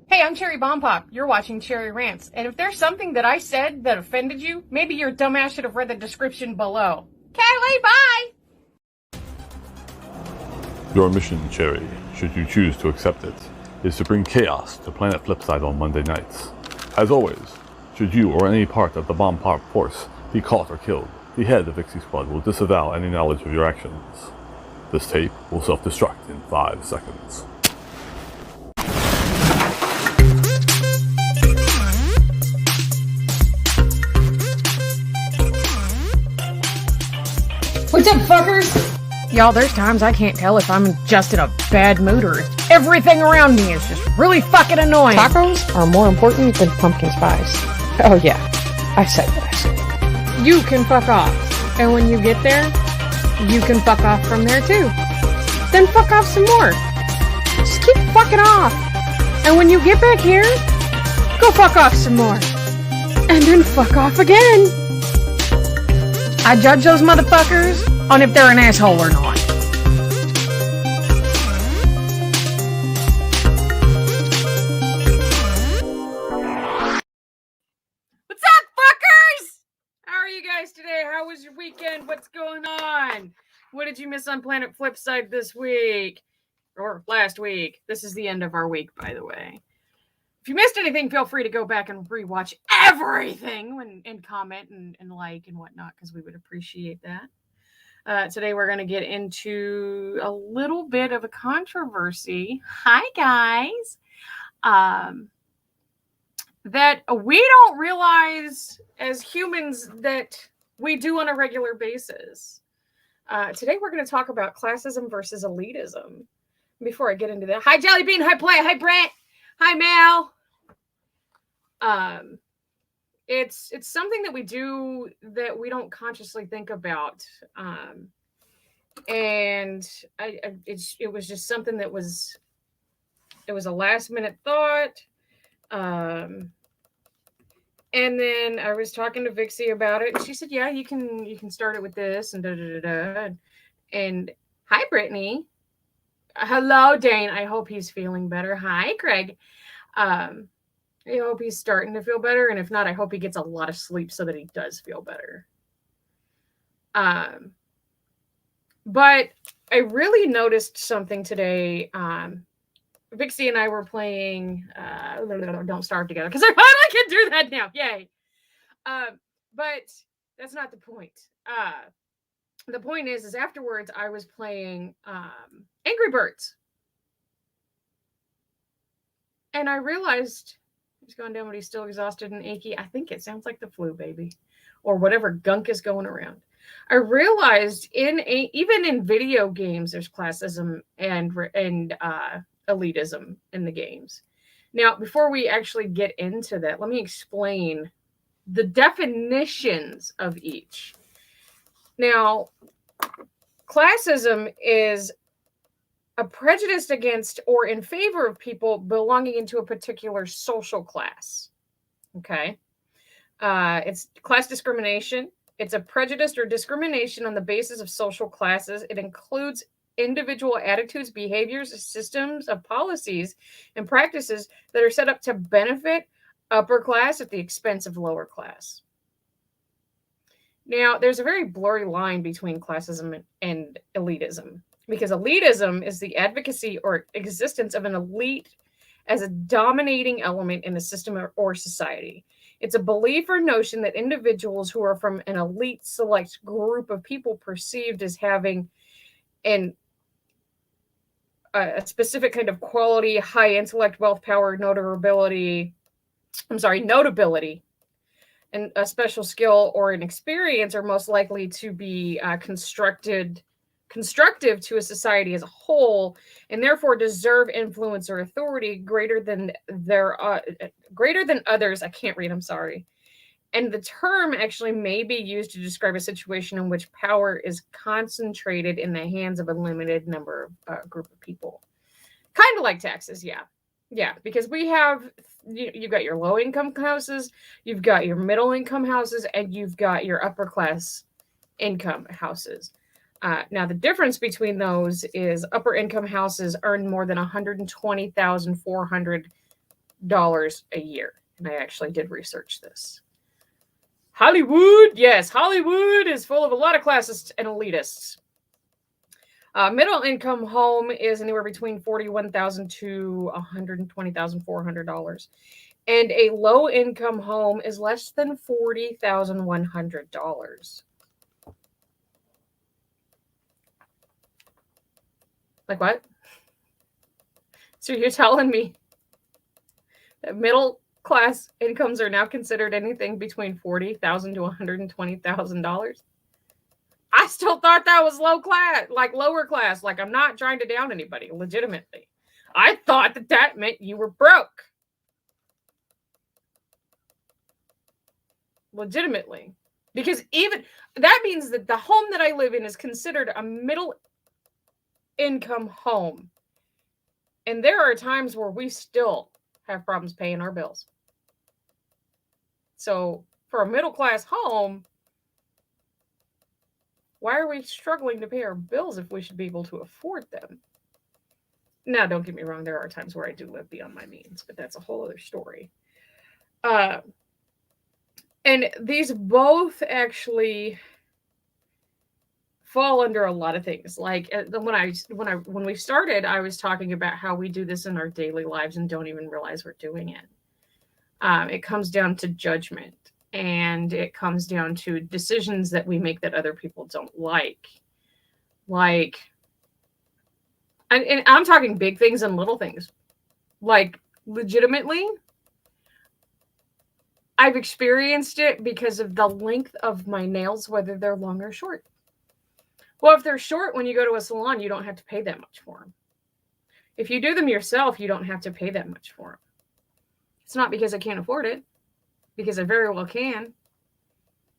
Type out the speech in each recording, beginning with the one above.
Hey, I'm Cherry Bomb Pop. You're watching Cherry Rants. And if there's something that I said that offended you, maybe your dumbass should have read the description below. Kelly, bye! Your mission, Cherry, should you choose to accept it, is to bring chaos to Planet Flipside on Monday nights. As always, should you or any part of the Bomb Pop force be caught or killed, the head of Vixie Squad will disavow any knowledge of your actions. This tape will self-destruct in 5 seconds. What's up, fuckers? Y'all, there's times I can't tell if I'm just in a bad mood or if everything around me is just really fucking annoying. Tacos are more important than pumpkin spice. Oh yeah, I said what I said. You can fuck off. And when you get there, you can fuck off from there too. Then fuck off some more. Just keep fucking off. And when you get back here, go fuck off some more. And then fuck off again. I judge those motherfuckers on if they're an asshole or not. What's up, fuckers? How are you guys today? How was your weekend? What's going on? What did you miss on Planet Flipside this week? Or last week? This is the end of our week, by the way. If you missed anything, feel free to go back and rewatch everything and comment and like and whatnot, because we would appreciate that. Today we're going to get into a little bit of a controversy. Hi, guys. That we don't realize as humans that we do on a regular basis. Today we're going to talk about classism versus elitism. Before I get into that, hi, Jellybean. Hi, Play. Hi, Brent. Hi, Mal. It's something that we do that we don't consciously think about. And it was just something that was a last minute thought. And then I was talking to Vixie about it, and she said, yeah, you can start it with this and da da da da. And hi, Brittany. Hello, Dane. I hope he's feeling better. Hi, Craig. I hope he's starting to feel better. And if not, I hope he gets a lot of sleep so that he does feel better. But I really noticed something today. Vixie and I were playing Don't Starve Together, because I finally can do that now. Yay. But that's not the point. The point is afterwards I was playing Angry Birds. And I realized he's gone down, but he's still exhausted and achy. I think it sounds like the flu, baby, or whatever gunk is going around. I realized even in video games, there's classism and elitism in the games. Now, before we actually get into that, let me explain the definitions of each. Now, classism is a prejudice against or in favor of people belonging into a particular social class. Okay. It's class discrimination. It's a prejudice or discrimination on the basis of social classes. It includes individual attitudes, behaviors, systems of policies, and practices that are set up to benefit upper class at the expense of lower class. Now, there's a very blurry line between classism and elitism, because elitism is the advocacy or existence of an elite as a dominating element in a system or society. It's a belief or notion that individuals who are from an elite select group of people perceived as having a specific kind of quality, high intellect, wealth, power, notability, and a special skill or an experience are most likely to be constructive to a society as a whole, and therefore deserve influence or authority greater than others. I can't read, I'm sorry. And the term actually may be used to describe a situation in which power is concentrated in the hands of a limited number of group of people. Kind of like taxes, yeah. Yeah, because we have, you've got your low income houses, you've got your middle income houses, and you've got your upper class income houses. Now, the difference between those is upper income houses earn more than $120,400 a year. And I actually did research this. Hollywood, yes, Hollywood is full of a lot of classists and elitists. Middle income home is anywhere between $41,000 to $120,400. And a low income home is less than $40,100. Like what? So you're telling me that middle class incomes are now considered anything between $40,000 to $120,000? I still thought that was low class, like lower class. Like, I'm not trying to down anybody, legitimately. I thought that meant you were broke. Legitimately. Because even that means that the home that I live in is considered a middle income home. And there are times where we still have problems paying our bills. So for a middle class home, why are we struggling to pay our bills if we should be able to afford them? Now, don't get me wrong. There are times where I do live beyond my means, but that's a whole other story. And these both actually fall under a lot of things. Like when we started, I was talking about how we do this in our daily lives and don't even realize we're doing it. It comes down to judgment, and it comes down to decisions that we make that other people don't like. Like, and I'm talking big things and little things. Like, legitimately, I've experienced it because of the length of my nails, whether they're long or short. Well, if they're short, when you go to a salon, you don't have to pay that much for them. If you do them yourself, you don't have to pay that much for them. It's not because I can't afford it, because I very well can.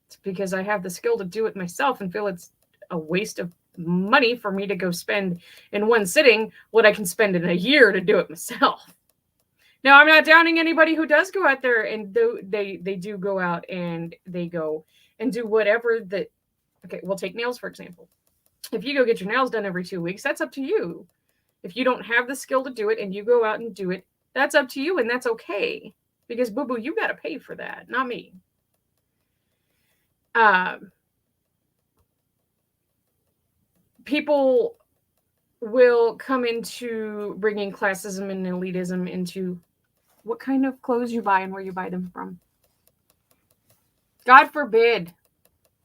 It's because I have the skill to do it myself and feel it's a waste of money for me to go spend in one sitting what I can spend in a year to do it myself. Now, I'm not downing anybody who does go out there and they do go out and they go and do whatever that. Okay, we'll take nails, for example. If you go get your nails done every 2 weeks, that's up to you. If you don't have the skill to do it and you go out and do it, that's up to you, and that's okay. Because, boo-boo, you got to pay for that, not me. People will come into bringing classism and elitism into what kind of clothes you buy and where you buy them from. God forbid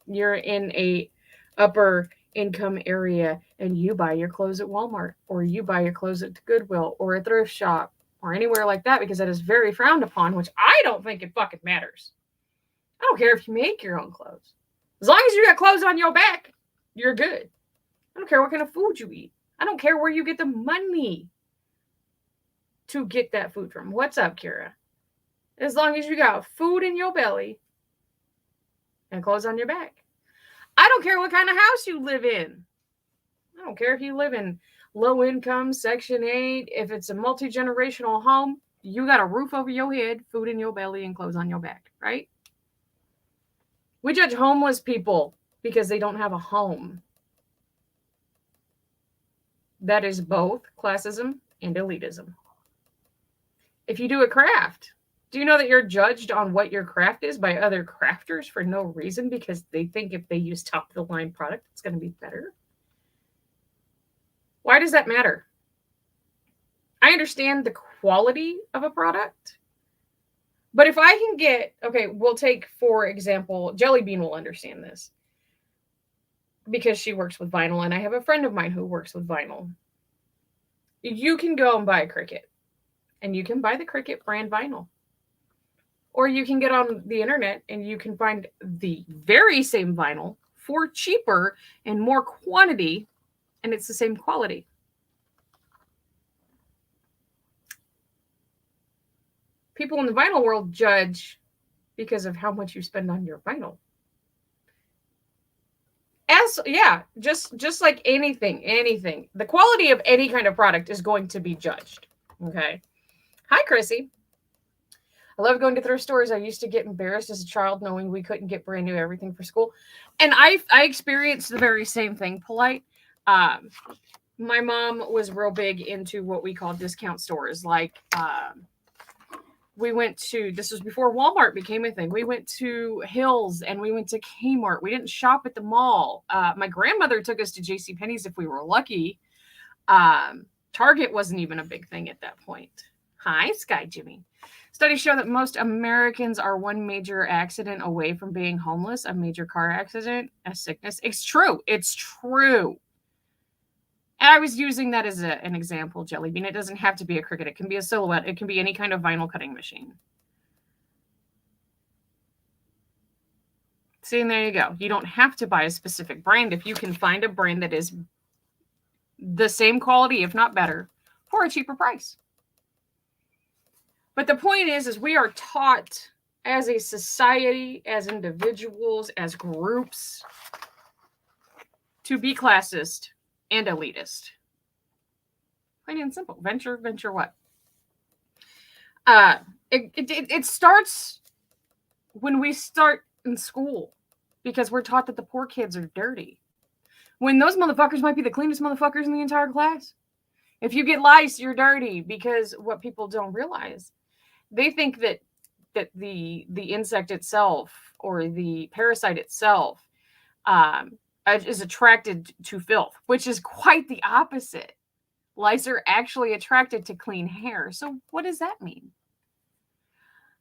you're in a upper income area and you buy your clothes at Walmart, or you buy your clothes at Goodwill or a thrift shop or anywhere like that, because that is very frowned upon, which I don't think it fucking matters. I don't care if you make your own clothes. As long as you got clothes on your back, you're good. I don't care what kind of food you eat. I don't care where you get the money to get that food from. What's up, Kira? As long as you got food in your belly and clothes on your back. I don't care what kind of house you live in. I don't care if you live in low income, Section 8. If it's a multi-generational home, you got a roof over your head, food in your belly, and clothes on your back, right? We judge homeless people because they don't have a home. That is both classism and elitism. If you do a craft, do you know that you're judged on what your craft is by other crafters for no reason, because they think if they use top-of-the-line product, it's going to be better? Why does that matter? I understand the quality of a product, but if I can get, okay, we'll take, for example, Jelly Bean will understand this because she works with vinyl, and I have a friend of mine who works with vinyl. You can go and buy a Cricut, and you can buy the Cricut brand vinyl. Or you can get on the internet and you can find the very same vinyl for cheaper and more quantity, and it's the same quality. People in the vinyl world judge because of how much you spend on your vinyl. Just like anything. The quality of any kind of product is going to be judged. Okay. Hi, Chrissy. I love going to thrift stores. I used to get embarrassed as a child knowing we couldn't get brand new everything for school. And I experienced the very same thing, Polite. My mom was real big into what we call discount stores, like We went to, this was before Walmart became a thing. We went to Hills and we went to Kmart. We didn't shop at the mall. My grandmother took us to JCPenney's if we were lucky. Target wasn't even a big thing at that point. Hi, Sky Jimmy. Studies show that most Americans are one major accident away from being homeless, a major car accident, a sickness. It's true. It's true. And I was using that as an example, Jelly Bean. It doesn't have to be a Cricut. It can be a Silhouette. It can be any kind of vinyl cutting machine. See, and there you go. You don't have to buy a specific brand if you can find a brand that is the same quality, if not better, for a cheaper price. But the point is we are taught as a society, as individuals, as groups, to be classist and elitist. Plain and simple. Venture what? It starts when we start in school, because we're taught that the poor kids are dirty, when those motherfuckers might be the cleanest motherfuckers in the entire class. If you get lice, you're dirty. Because what people don't realize, they think that the insect itself or the parasite itself is attracted to filth, which is quite the opposite. Lice are actually attracted to clean hair. So what does that mean?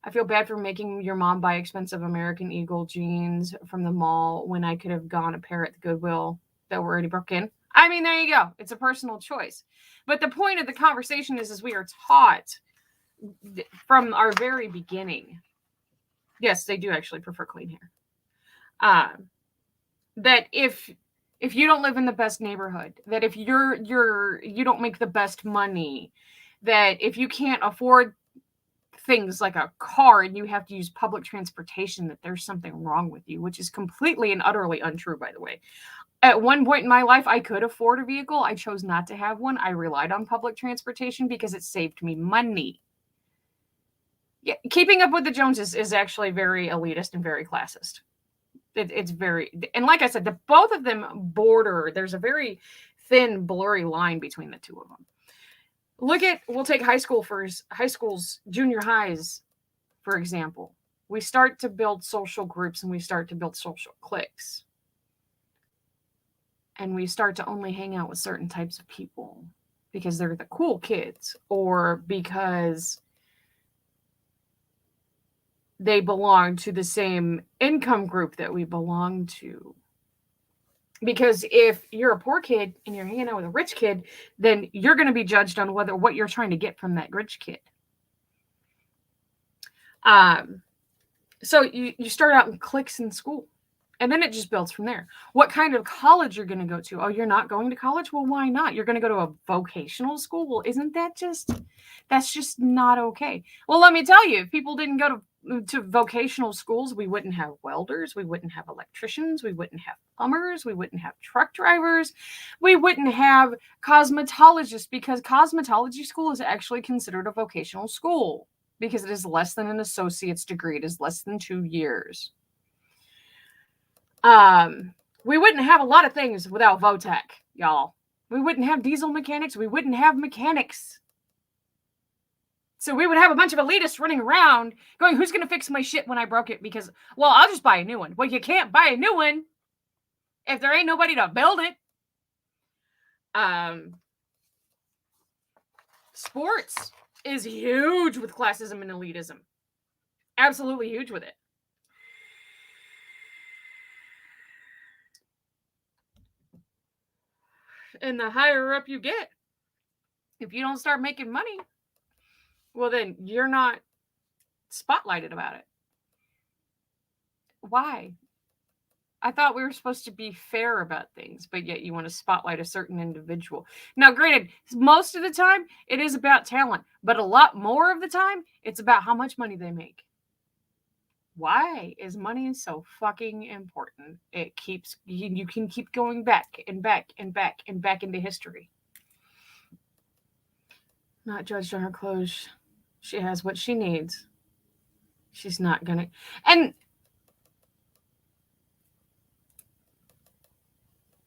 I feel bad for making your mom buy expensive American Eagle jeans from the mall when I could have gone a pair at the Goodwill that were already broken. I mean, there you go. It's a personal choice. But the point of the conversation is we are taught from our very beginning. Yes, they do actually prefer clean hair. That if you don't live in the best neighborhood, that if you don't make the best money, that if you can't afford things like a car and you have to use public transportation, that there's something wrong with you, which is completely and utterly untrue, by the way. At one point in my life, I could afford a vehicle. I chose not to have one. I relied on public transportation because it saved me money. Yeah, keeping up with the Joneses is actually very elitist and very classist. It's very, and like I said, both of them border. There's a very thin, blurry line between the two of them. We'll take high schools, junior highs, for example. We start to build social groups and we start to build social cliques. And we start to only hang out with certain types of people because they're the cool kids, or because they belong to the same income group that we belong to. Because if you're a poor kid and you're hanging out with a rich kid, then you're going to be judged on what you're trying to get from that rich kid. So you start out in cliques in school, and then it just builds from there. What kind of college you're going to go to? Oh, you're not going to college? Well, why not? You're going to go to a vocational school? Well, isn't that that's just not okay. Well, let me tell you, if people didn't go to vocational schools, we wouldn't have welders, we wouldn't have electricians, we wouldn't have plumbers, we wouldn't have truck drivers, we wouldn't have cosmetologists, because cosmetology school is actually considered a vocational school because it is less than an associate's degree. It is less than 2 years. We wouldn't have a lot of things without Votech, y'all. We wouldn't have diesel mechanics, we wouldn't have mechanics. So we would have a bunch of elitists running around going, who's going to fix my shit when I broke it? Because, well, I'll just buy a new one. Well, you can't buy a new one if there ain't nobody to build it. Sports is huge with classism and elitism. Absolutely huge with it. And the higher up you get, if you don't start making money, well, then you're not spotlighted about it. Why? I thought we were supposed to be fair about things, but yet you want to spotlight a certain individual. Now, granted, most of the time it is about talent, but a lot more of the time it's about how much money they make. Why is money so fucking important? It keeps, you can keep going back and back and back and back into history. Not judged on her clothes. She has what she needs. She's not gonna. And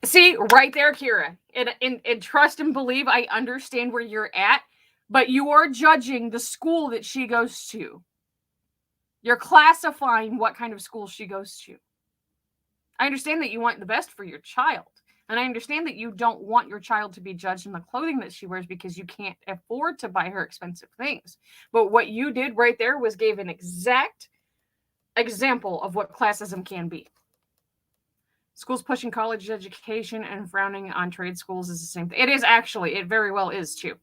see, right there, Kira. And trust and believe, I understand where you're at. But you are judging the school that she goes to. You're classifying what kind of school she goes to. I understand that you want the best for your child. And I understand that you don't want your child to be judged on the clothing that she wears because you can't afford to buy her expensive things. But what you did right there was gave an exact example of what classism can be. Schools pushing college education and frowning on trade schools is the same thing. It is actually, it very well is too.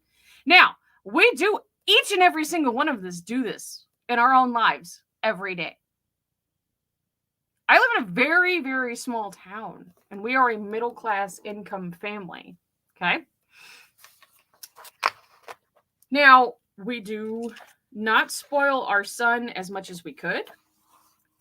Now, we do, each and every single one of us do this in our own lives every day. I live in a very, very small town, and we are a middle-class income family, okay? Now, we do not spoil our son as much as we could,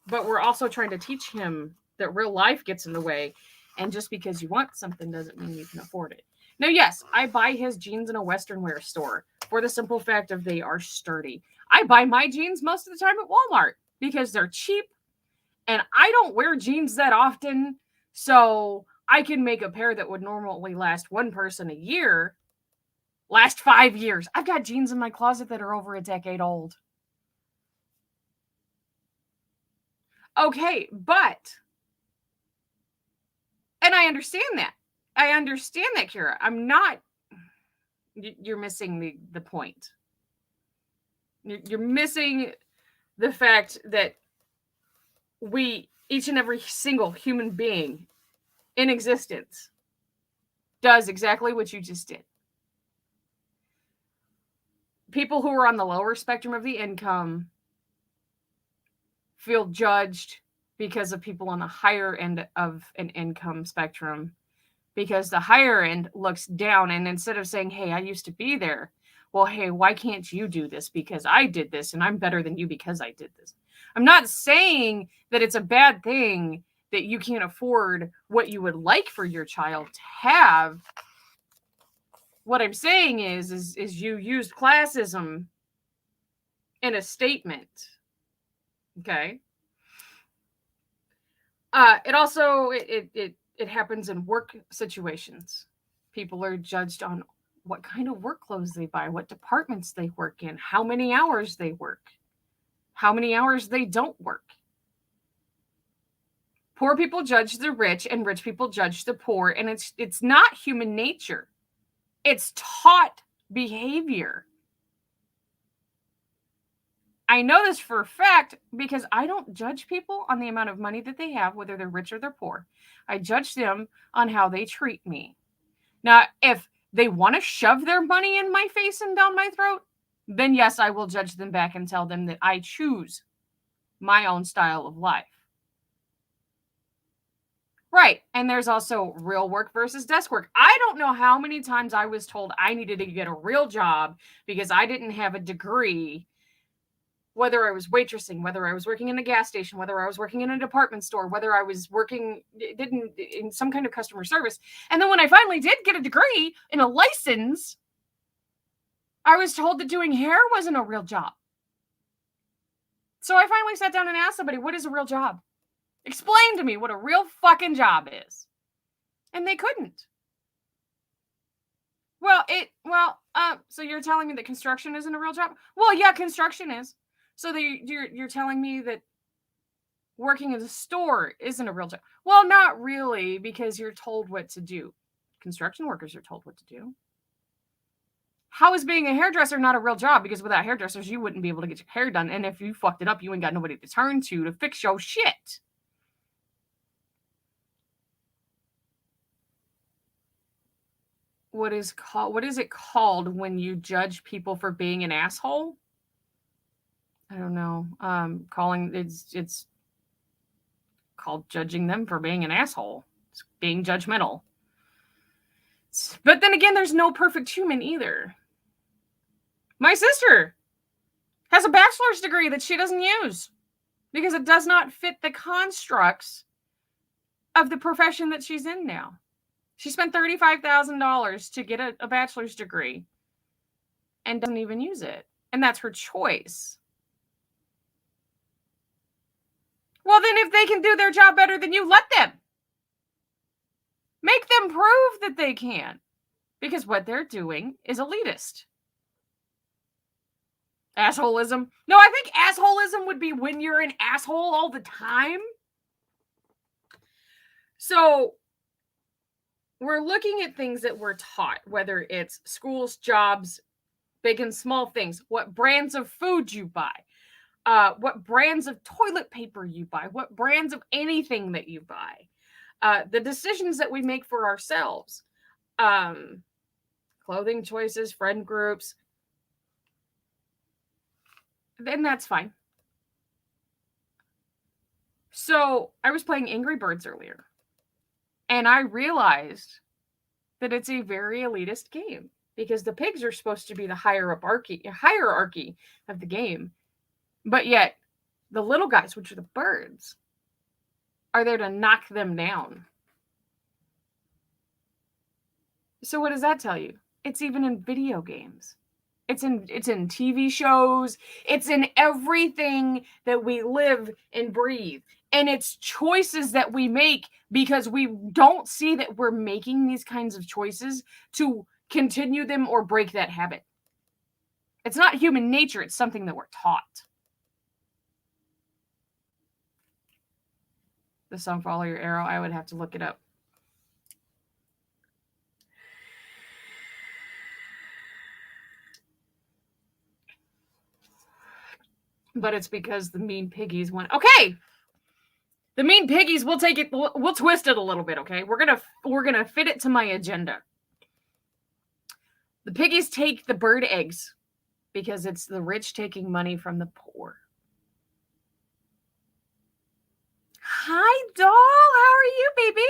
but we're also trying to teach him that real life gets in the way, and just because you want something doesn't mean you can afford it. Now, yes, I buy his jeans in a Western wear store for the simple fact of they are sturdy. I buy my jeans most of the time at Walmart because they're cheap. And I don't wear jeans that often, so I can make a pair that would normally last one person a year, last 5 years. I've got jeans in my closet that are over a decade old. Okay, but, and I understand that. I understand that, Kira. I'm not, you're missing the point. You're missing the fact that we, each and every single human being in existence, does exactly what you just did. People who are on the lower spectrum of the income feel judged because of people on the higher end of an income spectrum, because the higher end looks down, and instead of saying, hey, I used to be there, well, hey, why can't you do this? Because I did this, and I'm better than you because I did this. I'm not saying that it's a bad thing that you can't afford what you would like for your child to have. What I'm saying is you used classism in a statement. Okay. It also it happens in work situations. People are judged on what kind of work clothes they buy, what departments they work in, how many hours they work, how many hours they don't work. Poor people judge the rich, and rich people judge the poor, and it's not human nature. It's taught behavior. I know this for a fact because I don't judge people on the amount of money that they have, whether they're rich or they're poor. I judge them on how they treat me. Now, if they want to shove their money in my face and down my throat, then yes, I will judge them back and tell them that I choose my own style of life. Right. And there's also real work versus desk work. I don't know how many times I was told I needed to get a real job because I didn't have a degree, whether I was waitressing, whether I was working in a gas station, whether I was working in a department store, whether I was working in some kind of customer service. And then when I finally did get a degree in a license, I was told that doing hair wasn't a real job. So I finally sat down and asked somebody, what is a real job? Explain to me what a real fucking job is. And they couldn't. So you're telling me that construction isn't a real job? Well, yeah, construction is. So you're telling me that working in a store isn't a real job? Well, not really, because you're told what to do. Construction workers are told what to do. How is being a hairdresser not a real job? Because without hairdressers, you wouldn't be able to get your hair done. And if you fucked it up, you ain't got nobody to turn to fix your shit. What is it called when you judge people for being an asshole? I don't know. It's called judging them for being an asshole. It's being judgmental. But then again, there's no perfect human either. My sister has a bachelor's degree that she doesn't use because it does not fit the constructs of the profession that she's in now. She spent $35,000 to get a bachelor's degree and doesn't even use it. And that's her choice. Well, then if they can do their job better than you, let them. Make them prove that they can. Because what they're doing is elitist. Assholism? No, I think assholism would be when you're an asshole all the time. So we're looking at things that we're taught, whether it's schools, jobs, big and small things, what brands of food you buy, what brands of toilet paper you buy, what brands of anything that you buy, the decisions that we make for ourselves, clothing choices, friend groups, then that's fine. So I was playing Angry Birds earlier, and I realized that it's a very elitist game because the pigs are supposed to be the hierarchy of the game, but yet the little guys, which are the birds, are there to knock them down. So what does that tell you? It's even in video games. It's in TV shows. It's in everything that we live and breathe. And it's choices that we make because we don't see that we're making these kinds of choices to continue them or break that habit. It's not human nature. It's something that we're taught. The song Follow Your Arrow, I would have to look it up. But it's because the mean piggies went, okay, the mean piggies, we'll take it, we'll twist it a little bit, okay? We're gonna fit it to my agenda. The piggies take the bird eggs because it's the rich taking money from the poor. Hi, doll. How are you, baby?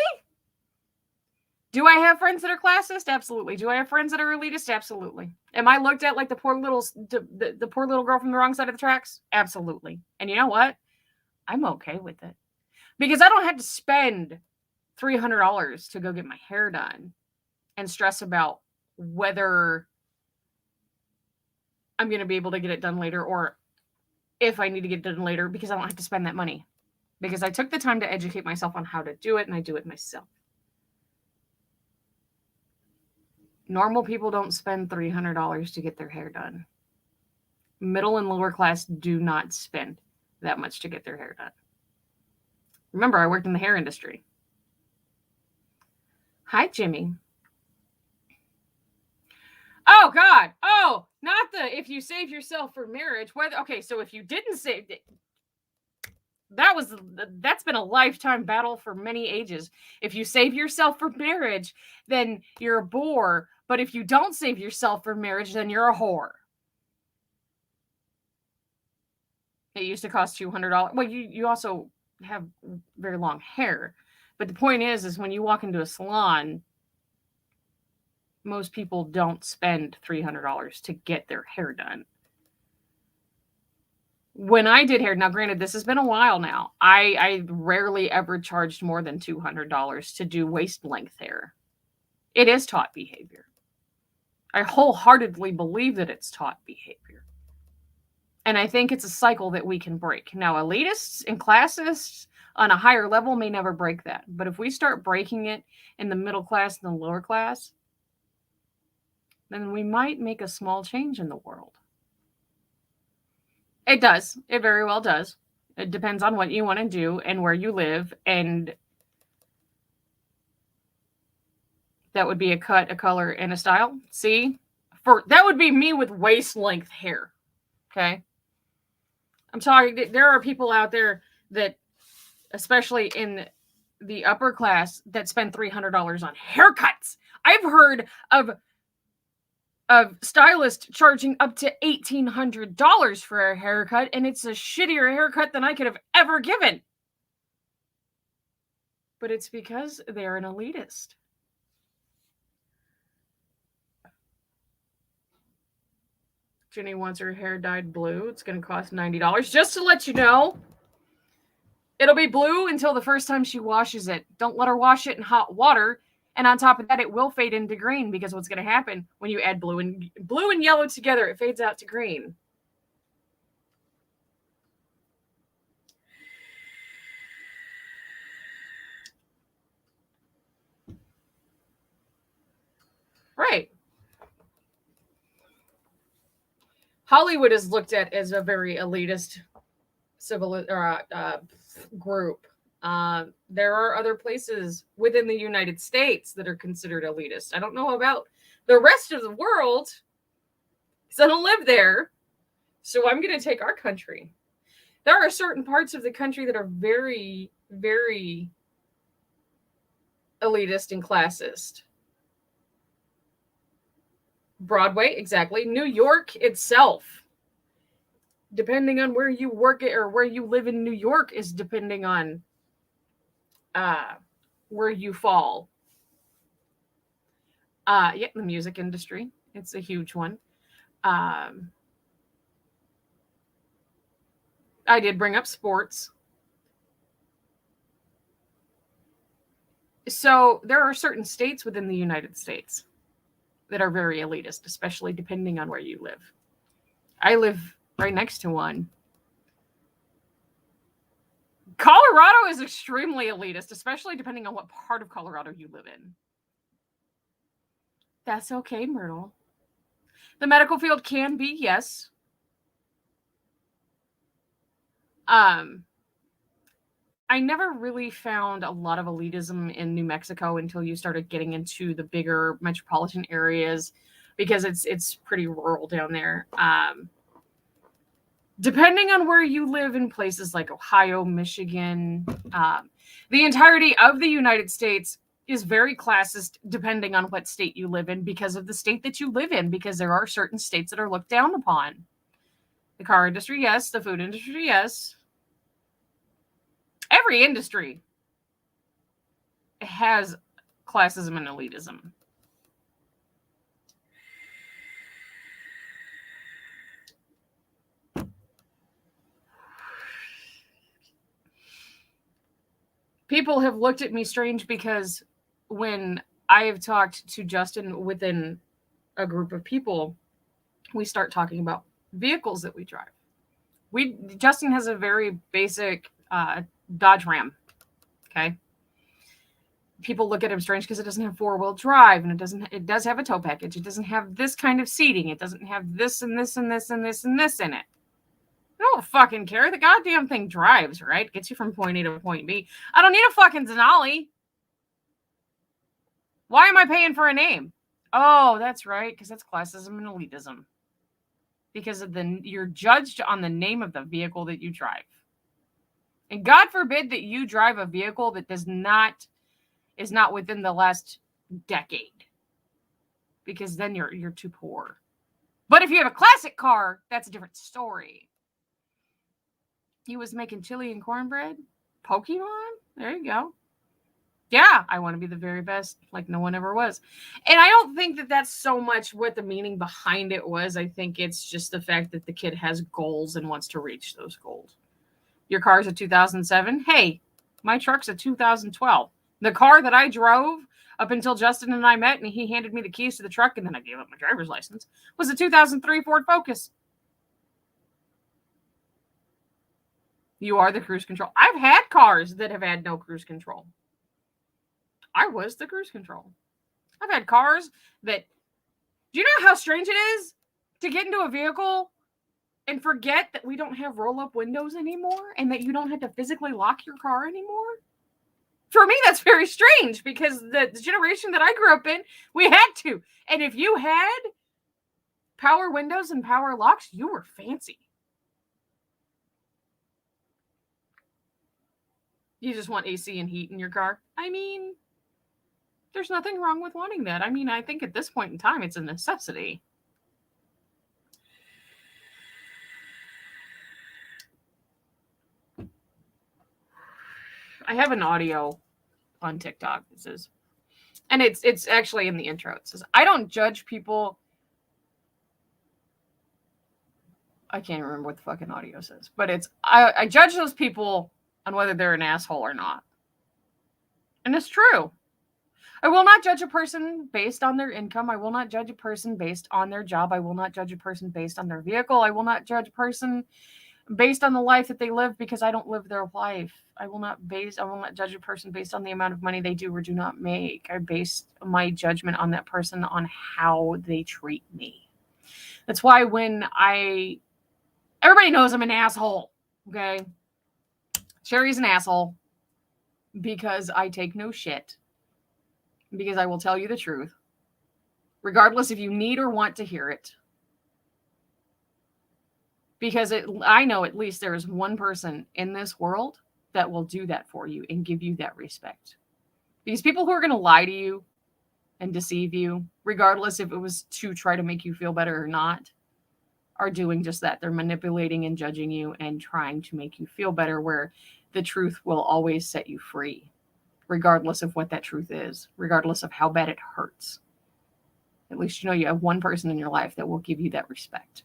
Do I have friends that are classist? Absolutely. Do I have friends that are elitist? Absolutely. Am I looked at like the poor little girl from the wrong side of the tracks? Absolutely. And you know what? I'm okay with it because I don't have to spend $300 to go get my hair done and stress about whether I'm going to be able to get it done later or if I need to get it done later because I don't have to spend that money because I took the time to educate myself on how to do it and I do it myself. Normal people don't spend $300 to get their hair done. Middle and lower class do not spend that much to get their hair done. Remember, I worked in the hair industry. Hi, Jimmy. Oh, God. Oh, not the if you save yourself for marriage. Okay, so if you didn't save it, that's been a lifetime battle for many ages. If you save yourself for marriage, then you're a bore. But if you don't save yourself for marriage, then you're a whore. It used to cost $200. Well, you also have very long hair. But the point is when you walk into a salon, most people don't spend $300 to get their hair done. When I did hair, now granted, this has been a while now, I rarely ever charged more than $200 to do waist length hair. It is taught behavior. I wholeheartedly believe that it's taught behavior. And I think it's a cycle that we can break. Now, elitists and classists on a higher level may never break that. But if we start breaking it in the middle class and the lower class, then we might make a small change in the world. It does. It very well does. It depends on what you want to do and where you live. And that would be a cut, a color, and a style. See? That would be me with waist length hair. Okay? I'm talking, there are people out there that, especially in the upper class, that spend $300 on haircuts. I've heard of stylists charging up to $1,800 for a haircut, and it's a shittier haircut than I could have ever given. But it's because they're an elitist. Jenny wants her hair dyed blue. It's going to cost $90. Just to let you know, it'll be blue until the first time she washes it. Don't let her wash it in hot water. And on top of that, it will fade into green because what's going to happen when you add blue and yellow together, it fades out to green. Right. Hollywood is looked at as a very elitist group. There are other places within the United States that are considered elitist. I don't know about the rest of the world because I don't live there. So I'm going to take our country. There are certain parts of the country that are very, very elitist and classist. Broadway, exactly. New York itself, depending on where you work or where you live in New York, is depending on where you fall. Yeah, the music industry, it's a huge one. I did bring up sports. So there are certain states within the United States that are very elitist, especially depending on where you live. I live right next to one. Colorado is extremely elitist, especially depending on what part of Colorado you live in. That's okay, Myrtle. The medical field can be, yes. I never really found a lot of elitism in New Mexico until you started getting into the bigger metropolitan areas, because it's pretty rural down there. Depending on where you live in places like Ohio, Michigan, the entirety of the United States is very classist depending on what state you live in, because of the state that you live in, because there are certain states that are looked down upon. The car industry, yes. The food industry, yes. Every industry has classism and elitism. People have looked at me strange because when I have talked to Justin within a group of people, we start talking about vehicles that we drive. Justin has a very basic Dodge Ram. Okay. People look at him strange because it doesn't have 4-wheel drive, and it does have a tow package. It doesn't have this kind of seating. It doesn't have this and this and this and this and this in it. I don't fucking care. The goddamn thing drives, right? Gets you from point A to point B. I don't need a fucking Denali. Why am I paying for a name? Oh, that's right, because that's classism and elitism. Because of you're judged on the name of the vehicle that you drive. And God forbid that you drive a vehicle that is not within the last decade, because then you're too poor. But if you have a classic car, that's a different story. He was making chili and cornbread. Pokemon? There you go. Yeah, I want to be the very best, like no one ever was. And I don't think that that's so much what the meaning behind it was. I think it's just the fact that the kid has goals and wants to reach those goals. Your car's a 2007. Hey, my truck's a 2012. The car that I drove up until Justin and I met, and he handed me the keys to the truck, and then I gave up my driver's license, was a 2003 Ford Focus. You are the cruise control. I've had cars that have had no cruise control. I was the cruise control. I've had cars that... Do you know how strange it is to get into a vehicle and forget that we don't have roll-up windows anymore, and that you don't have to physically lock your car anymore? For me, that's very strange, because the generation that I grew up in, we had to. And if you had power windows and power locks, you were fancy. You just want AC and heat in your car. I mean, there's nothing wrong with wanting that. I mean, I think at this point in time, it's a necessity. I have an audio on TikTok that says, and it's actually in the intro. It says, I don't judge people. I can't remember what the fucking audio says, but it's, I judge those people on whether they're an asshole or not. And it's true. I will not judge a person based on their income. I will not judge a person based on their job. I will not judge a person based on their vehicle. I will not judge a person based on the life that they live, because I don't live their life. I will not judge a person based on the amount of money they do or do not make. I base my judgment on that person on how they treat me. That's why when everybody knows I'm an asshole, okay? Sherry's an asshole because I take no shit. Because I will tell you the truth, regardless if you need or want to hear it. Because I know at least there is one person in this world that will do that for you and give you that respect. Because people who are going to lie to you and deceive you, regardless if it was to try to make you feel better or not, are doing just that. They're manipulating and judging you and trying to make you feel better, where the truth will always set you free, regardless of what that truth is, regardless of how bad it hurts. At least you know you have one person in your life that will give you that respect.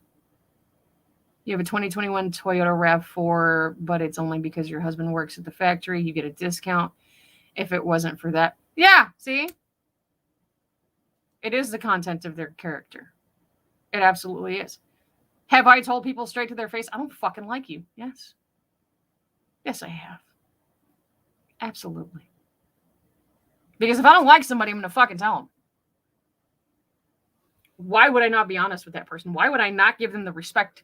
You have a 2021 Toyota RAV4, but it's only because your husband works at the factory. You get a discount. If it wasn't for that. Yeah, see? It is the content of their character. It absolutely is. Have I told people straight to their face, I don't fucking like you? Yes. Yes, I have. Absolutely. Because if I don't like somebody, I'm going to fucking tell them. Why would I not be honest with that person? Why would I not give them the respect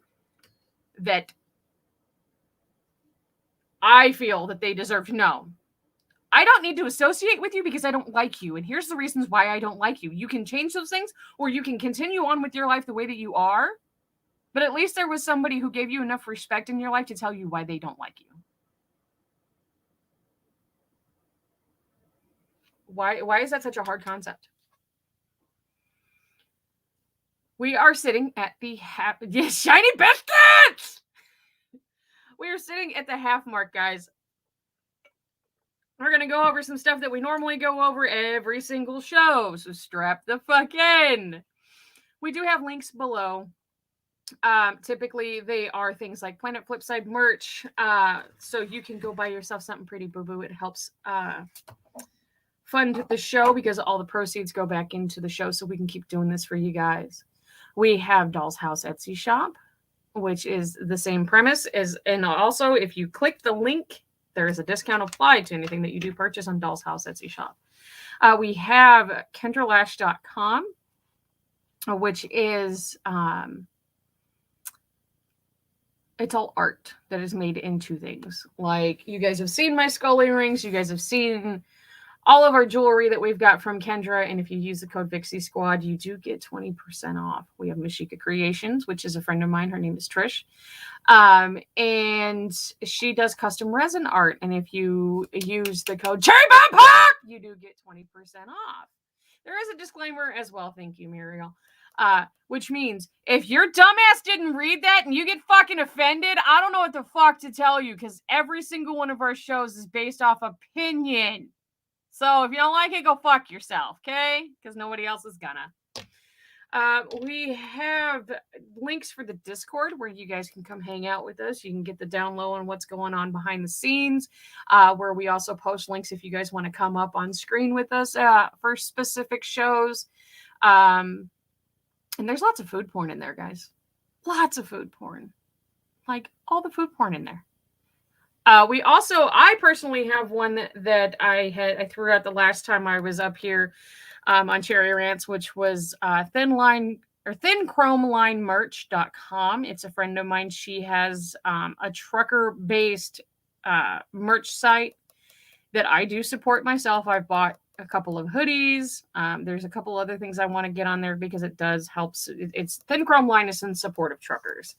that I feel that they deserve to know? I don't need to associate with you because I don't like you. And here's the reasons why I don't like you. You can change those things, or you can continue on with your life the way that you are. But at least there was somebody who gave you enough respect in your life to tell you why they don't like you. Why is that such a hard concept? We are sitting at the shiny biscuits! We are sitting at the half mark, guys. We're going to go over some stuff that we normally go over every single show. So strap the fuck in. We do have links below. Typically, they are things like Planet Flipside merch. So you can go buy yourself something pretty boo-boo. It helps fund the show because all the proceeds go back into the show so we can keep doing this for you guys. We have Doll's House Etsy shop, which is the same premise as, and also if you click the link, there is a discount applied to anything that you do purchase on Doll's House Etsy shop. We have kendralash.com, which is it's all art that is made into things. Like, you guys have seen my skull earrings. You guys have seen all of our jewelry that we've got from Kendra. And if you use the code Vixie Squad, you do get 20% off. We have Mashika Creations, which is a friend of mine. Her name is Trish. And she does custom resin art. And if you use the code Cherry Bomb Pop, you do get 20% off. There is a disclaimer as well. Thank you, Muriel. Which means if your dumbass didn't read that and you get fucking offended, I don't know what the fuck to tell you, because every single one of our shows is based off opinion. So if you don't like it, go fuck yourself, okay? Because nobody else is gonna. We have links for the Discord where you guys can come hang out with us. You can get the down low on what's going on behind the scenes, where we also post links if you guys want to come up on screen with us for specific shows. And there's lots of food porn in there, guys. Lots of food porn. Like, all the food porn in there. I personally have one that I threw out the last time I was up here on Cherry Rants, which was thinchromeline.merch.com. It's a friend of mine. She has a trucker-based merch site that I do support myself. I've bought a couple of hoodies. There's a couple other things I want to get on there because it does help. It's Thin Chrome Line is in support of truckers.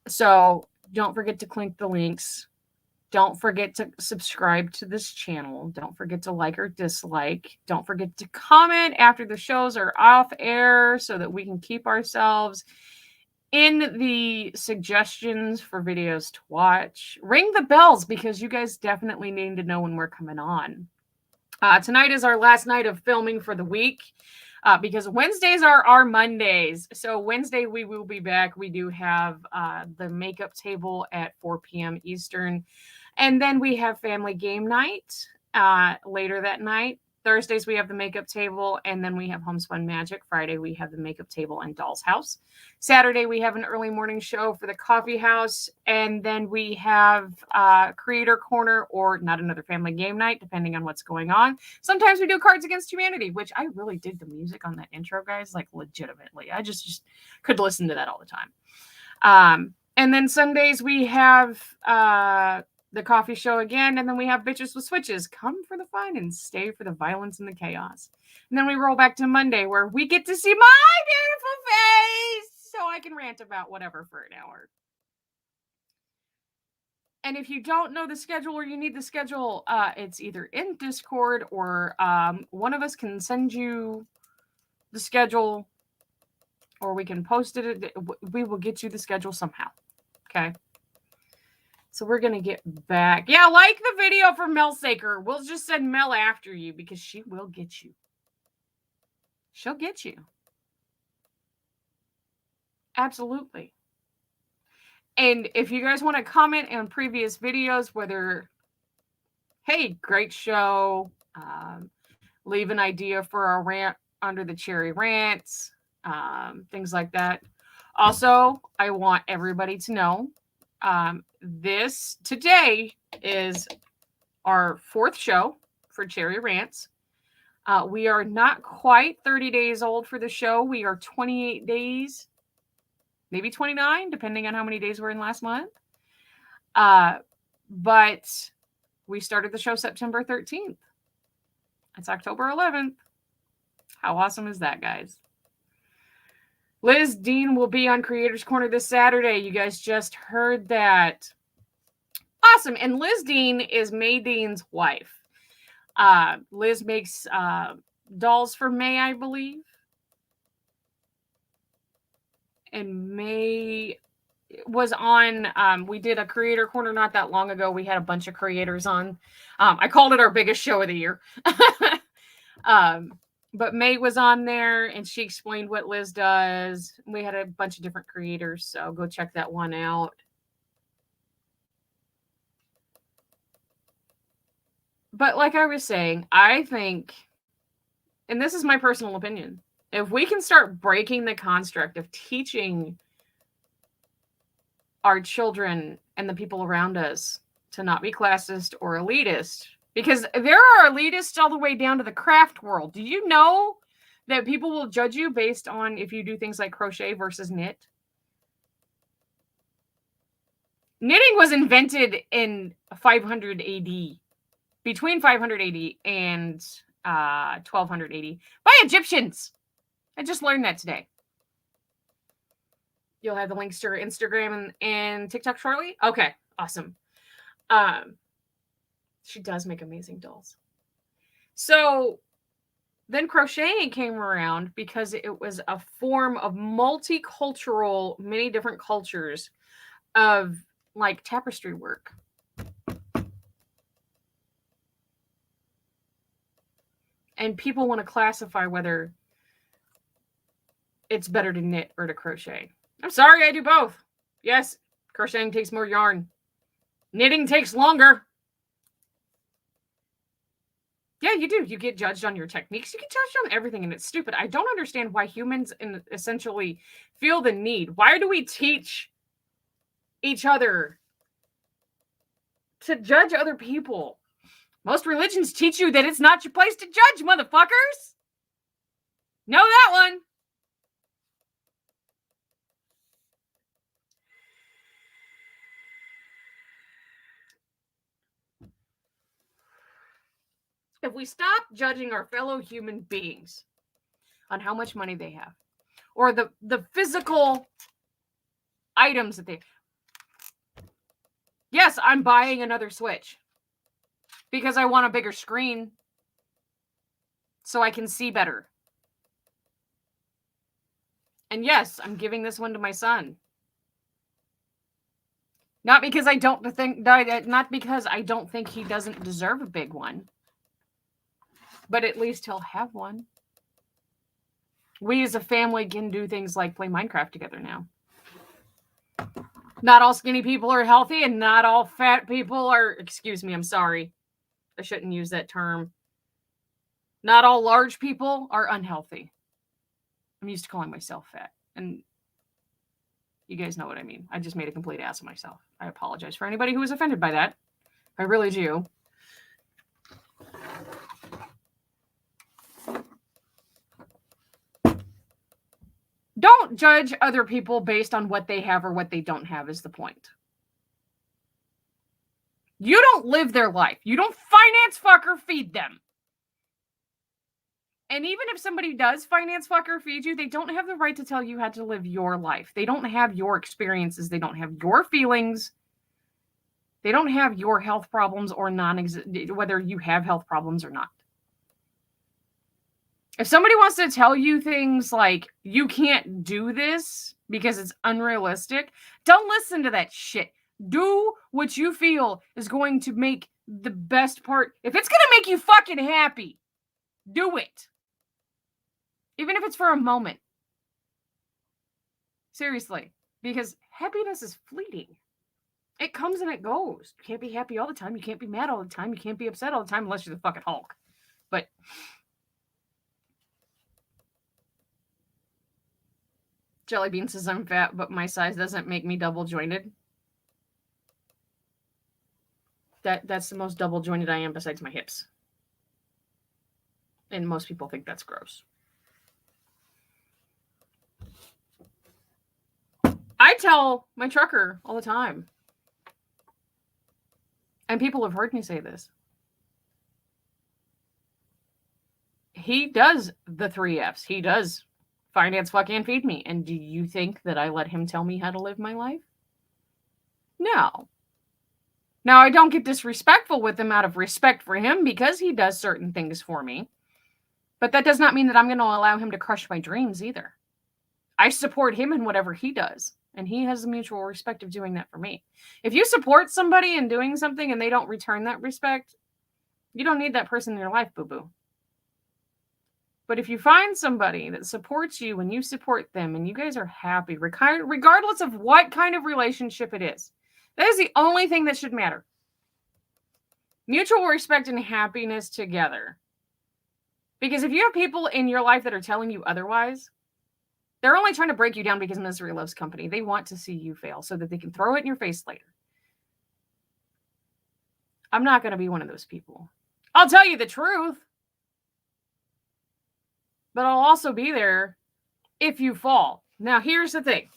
So don't forget to click the links. Don't forget to subscribe to this channel. Don't forget to like or dislike. Don't forget to comment after the shows are off air so that we can keep ourselves in the suggestions for videos to watch. Ring the bells because you guys definitely need to know when we're coming on. Tonight is our last night of filming for the week because Wednesdays are our Mondays. So Wednesday we will be back. We do have the makeup table at 4 p.m. Eastern. And then we have family game night later that night. Thursdays, we have the makeup table, and then we have Homespun Magic. Friday, we have the makeup table and Doll's House. Saturday, we have an early morning show for the coffee house, and then we have Creator Corner or Not Another Family Game Night, depending on what's going on. Sometimes we do Cards Against Humanity, which I really dig the music on that intro, guys, like legitimately. I just could listen to that all the time. And then Sundays, we have the coffee show again, and then we have Bitches with Switches. Come for the fun and stay for the violence and the chaos. And then we roll back to Monday, where we get to see my beautiful face, so I can rant about whatever for an hour. And if you don't know the schedule or you need the schedule, it's either in Discord or one of us can send you the schedule, or we can post it. We will get you the schedule somehow. Okay. So we're going to get back. Yeah, like the video for Mel Saker. We'll just send Mel after you because she will get you. She'll get you. Absolutely. And if you guys want to comment on previous videos, whether, hey, great show, leave an idea for our rant under the Cherry Rants, things like that. Also, I want everybody to know this today is our 4th show for Cherry Rants. We are not quite 30 days old for the show. We are 28 days, maybe 29, depending on how many days we're in last month. But we started the show September 13th. It's October 11th. How awesome is that, guys? Liz Dean will be on Creators Corner this Saturday. You guys just heard that. Awesome. And Liz Dean is May Dean's wife. Liz makes dolls for May, I believe. And May was on, we did a Creator Corner not that long ago. We had a bunch of creators on. I called it our biggest show of the year. But May was on there, and she explained what Liz does. We had a bunch of different creators, so go check that one out. But like I was saying, I think, and this is my personal opinion, if we can start breaking the construct of teaching our children and the people around us to not be classist or elitist, because there are elitists all the way down to the craft world. Do you know that people will judge you based on if you do things like crochet versus knit? Knitting was invented in 500 AD, between 500 AD and 1200 AD by Egyptians. I just learned that today. You'll have the links to her Instagram and TikTok shortly. Okay, awesome. She does make amazing dolls. So then crocheting came around because it was a form of multicultural, many different cultures of like tapestry work. And people want to classify whether it's better to knit or to crochet. I'm sorry, I do both. Yes, crocheting takes more yarn. Knitting takes longer. Yeah, you do. You get judged on your techniques. You get judged on everything, and it's stupid. I don't understand why humans essentially feel the need. Why do we teach each other to judge other people? Most religions teach you that it's not your place to judge, motherfuckers. Know that one. If we stop judging our fellow human beings on how much money they have, or the physical items that they... Yes, I'm buying another Switch because I want a bigger screen so I can see better. And yes, I'm giving this one to my son. Not because I don't think he doesn't deserve a big one. But at least he'll have one. We as a family can do things like play Minecraft together now. Not all skinny people are healthy, and not all fat people are... Excuse me, I'm sorry. I shouldn't use that term. Not all large people are unhealthy. I'm used to calling myself fat. And you guys know what I mean. I just made a complete ass of myself. I apologize for anybody who was offended by that. I really do. Don't judge other people based on what they have or what they don't have is the point. You don't live their life. You don't finance fuck or feed them. And even if somebody does finance fuck or feed you, they don't have the right to tell you how to live your life. They don't have your experiences. They don't have your feelings. They don't have your health problems or whether you have health problems or not. If somebody wants to tell you things like, you can't do this because it's unrealistic, don't listen to that shit. Do what you feel is going to make the best part. If it's going to make you fucking happy, do it. Even if it's for a moment. Seriously. Because happiness is fleeting. It comes and it goes. You can't be happy all the time. You can't be mad all the time. You can't be upset all the time unless you're the fucking Hulk. But Jellybean says I'm fat, but my size doesn't make me double jointed. That's the most double jointed I am besides my hips. And most people think that's gross. I tell my trucker all the time. And people have heard me say this. He does the 3 Fs. He does finance, fuck, and feed me. And do you think that I let him tell me how to live my life? No. Now, I don't get disrespectful with him out of respect for him because he does certain things for me. But that does not mean that I'm going to allow him to crush my dreams either. I support him in whatever he does. And he has the mutual respect of doing that for me. If you support somebody in doing something and they don't return that respect, you don't need that person in your life, boo-boo. But if you find somebody that supports you and you support them and you guys are happy, regardless of what kind of relationship it is, that is the only thing that should matter. Mutual respect and happiness together. Because if you have people in your life that are telling you otherwise, they're only trying to break you down because misery loves company. They want to see you fail so that they can throw it in your face later. I'm not going to be one of those people. I'll tell you the truth. But I'll also be there if you fall. Now, here's the thing.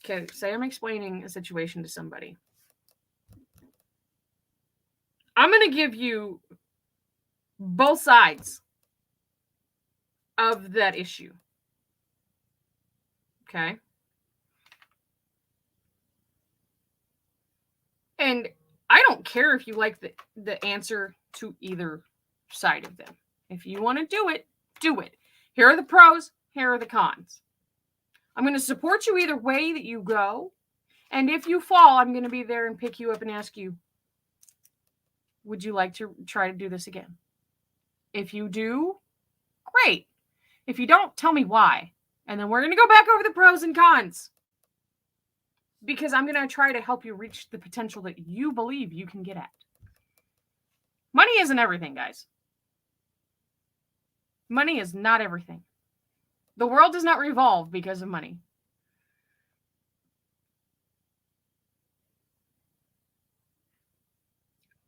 Okay, say I'm explaining a situation to somebody. I'm going to give you both sides of that issue. Okay? And I don't care if you like the answer to either side of them. If you want to do it, do it. Here are the pros. Here are the cons. I'm going to support you either way that you go. And if you fall, I'm going to be there and pick you up and ask you, would you like to try to do this again? If you do, great. If you don't, tell me why. And then we're going to go back over the pros and cons. Because I'm going to try to help you reach the potential that you believe you can get at. Money isn't everything, guys. Money is not everything. The world does not revolve because of money.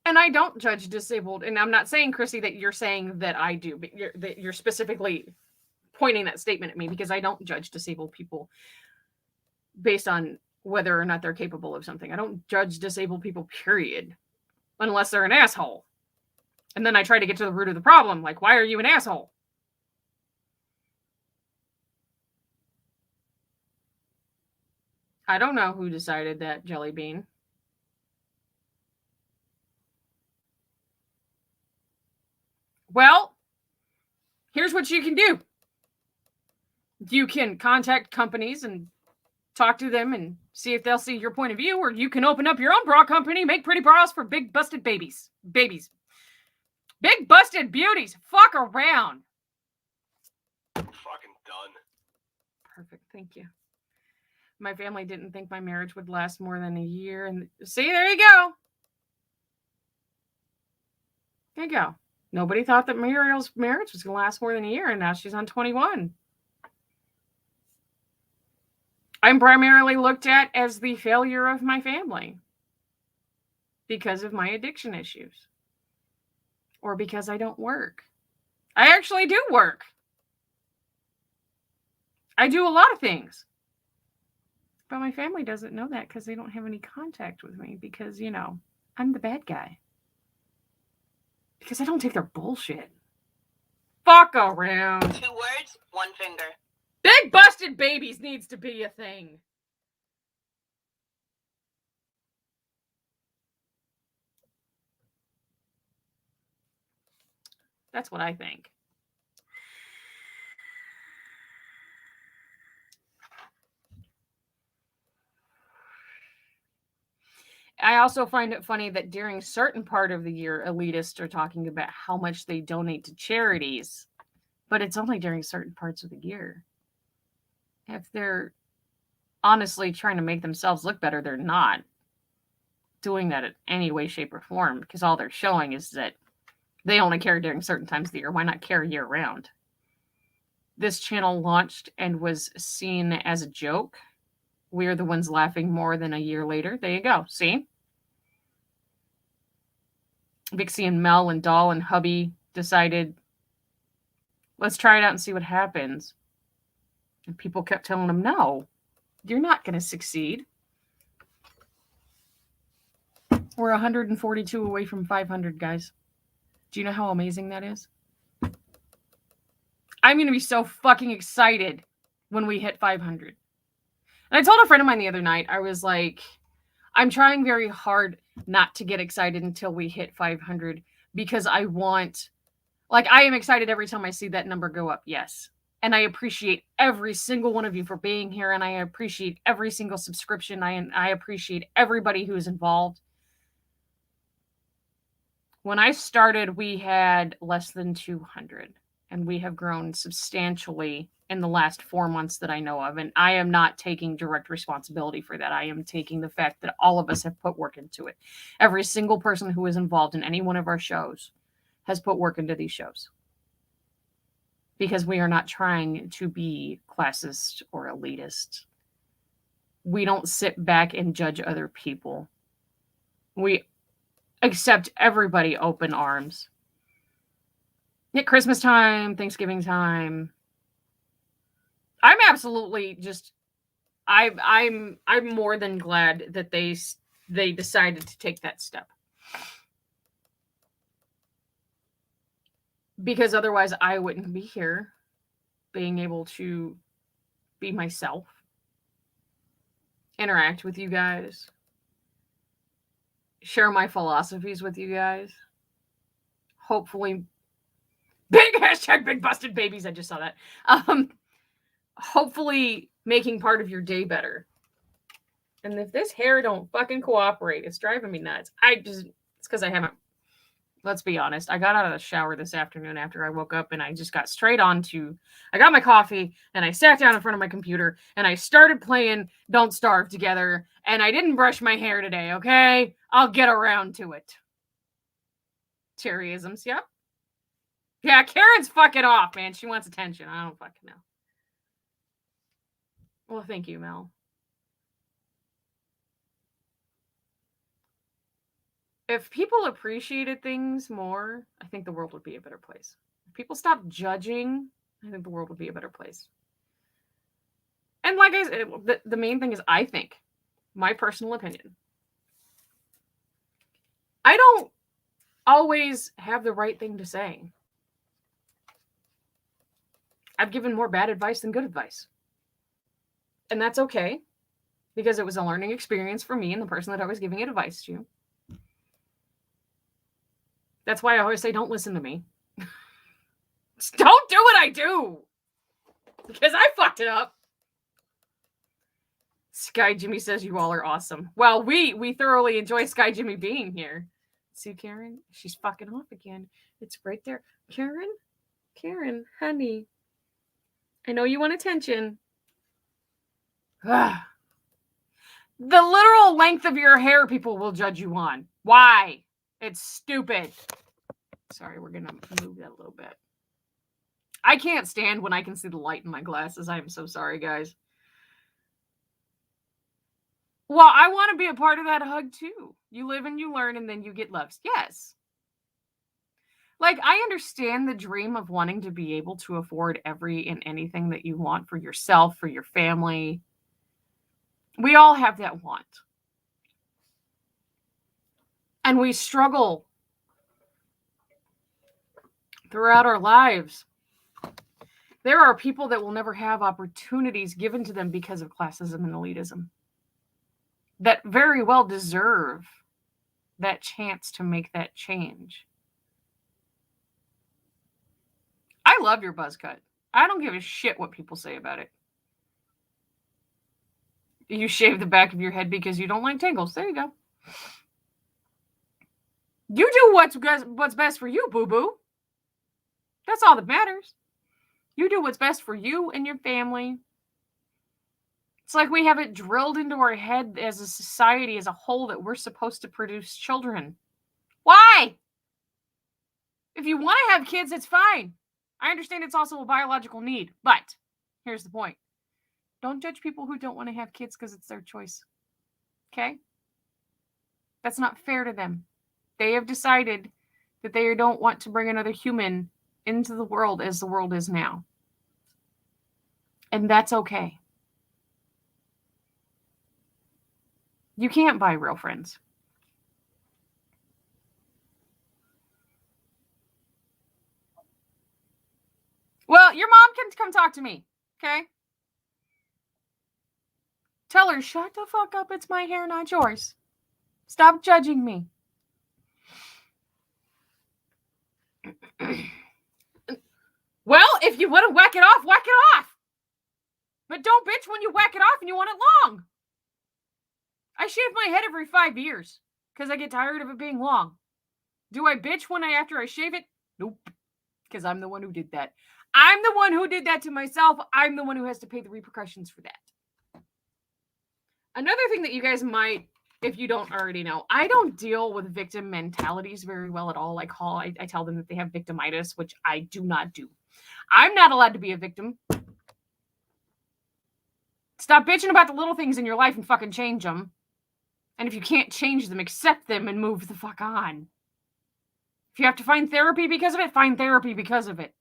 And I don't judge disabled. And I'm not saying, Chrissy, that you're saying that I do, but you're specifically pointing that statement at me because I don't judge disabled people based on whether or not they're capable of something. I don't judge disabled people, period, unless they're an asshole. And then I try to get to the root of the problem. Like, why are you an asshole? I don't know who decided that, Jelly Bean. Well, here's what you can do. You can contact companies and talk to them and see if they'll see your point of view, or you can open up your own bra company, make pretty bras for big busted babies. Big busted beauties. Fuck around. Fucking done. Perfect. Thank you. My family didn't think my marriage would last more than a year. And see, there you go. There you go. Nobody thought that Muriel's marriage was going to last more than a year, and now she's on 21. I'm primarily looked at as the failure of my family because of my addiction issues or because I don't work. I actually do work. I do a lot of things. But my family doesn't know that because they don't have any contact with me because, you know, I'm the bad guy. Because I don't take their bullshit. Fuck around. 2 words, 1 finger. Big busted babies needs to be a thing. That's what I think. I also find it funny that during certain part of the year, elitists are talking about how much they donate to charities, but it's only during certain parts of the year. If they're honestly trying to make themselves look better, they're not doing that in any way, shape, or form, because all they're showing is that they only care during certain times of the year. Why not care year round? This channel launched and was seen as a joke. We're the ones laughing more than a year later. There you go. See? Vixie and Mel and Doll and hubby decided, let's try it out and see what happens. And people kept telling them, no, you're not going to succeed. We're 142 away from 500, guys. Do you know how amazing that is? I'm going to be so fucking excited when we hit 500. And I told a friend of mine the other night, I was like, I'm trying very hard not to get excited until we hit 500 because I want, like, I am excited every time I see that number go up. Yes. And I appreciate every single one of you for being here. And I appreciate every single subscription. I appreciate everybody who is involved. When I started, we had less than 200. And we have grown substantially in the last 4 months that I know of. And I am not taking direct responsibility for that. I am taking the fact that all of us have put work into it. Every single person who is involved in any one of our shows has put work into these shows. Because we are not trying to be classist or elitist. We don't sit back and judge other people. We accept everybody open arms. At Christmas time, Thanksgiving time, I'm absolutely just, I'm more than glad that they decided to take that step. Because otherwise I wouldn't be here being able to be myself, interact with you guys, share my philosophies with you guys, hopefully big hashtag big busted babies. I just saw that. Hopefully making part of your day better. And if this hair don't fucking cooperate, it's driving me nuts. It's because I haven't, let's be honest. I got out of the shower this afternoon after I woke up and I just got straight on to, I got my coffee and I sat down in front of my computer and I started playing Don't Starve together and I didn't brush my hair today, okay? I'll get around to it. Cherryisms, yep. Yeah, Karen's fucking off, man. She wants attention. I don't fucking know. Well, thank you, Mel. If people appreciated things more, I think the world would be a better place. If people stopped judging, I think the world would be a better place. And like I said, the main thing is, I think, my personal opinion, I don't always have the right thing to say. I've given more bad advice than good advice. And that's okay, because it was a learning experience for me and the person that I was giving advice to. That's why I always say, don't listen to me. Just don't do what I do. Because I fucked it up. Sky Jimmy says you all are awesome. Well, we thoroughly enjoy Sky Jimmy being here. See, Karen? She's fucking off again. It's right there. Karen, honey. I know you want attention. The literal length of your hair people will judge you on. Why? It's stupid. Sorry, we're going to move that a little bit. I can't stand when I can see the light in my glasses. I am so sorry, guys. Well, I want to be a part of that hug too. You live and you learn and then you get loved. Yes. Like, I understand the dream of wanting to be able to afford every and anything that you want for yourself, for your family. We all have that want. And we struggle throughout our lives. There are people that will never have opportunities given to them because of classism and elitism that very well deserve that chance to make that change. I love your buzz cut. I don't give a shit what people say about it. You shave the back of your head because you don't like tangles. There you go. You do what's best for you, boo-boo. That's all that matters. You do what's best for you and your family. It's like we have it drilled into our head as a society as a whole that we're supposed to produce children. Why? If you want to have kids, it's fine. I understand it's also a biological need, but here's the point. Don't judge people who don't want to have kids because it's their choice. Okay? That's not fair to them. They have decided that they don't want to bring another human into the world as the world is now. And that's okay. You can't buy real friends. Well, your mom can come talk to me, okay? Tell her, shut the fuck up, it's my hair, not yours. Stop judging me. Well, if you want to whack it off, whack it off. But don't bitch when you whack it off and you want it long. I shave my head every 5 years because I get tired of it being long. Do I bitch after I shave it? Nope. Because I'm the one who did that. I'm the one who did that to myself. I'm the one who has to pay the repercussions for that. Another thing that you guys might, if you don't already know, I don't deal with victim mentalities very well at all. I tell them that they have victimitis, which I do not do. I'm not allowed to be a victim. Stop bitching about the little things in your life and fucking change them. And if you can't change them, accept them and move the fuck on. If you have to find therapy because of it, find therapy because of it.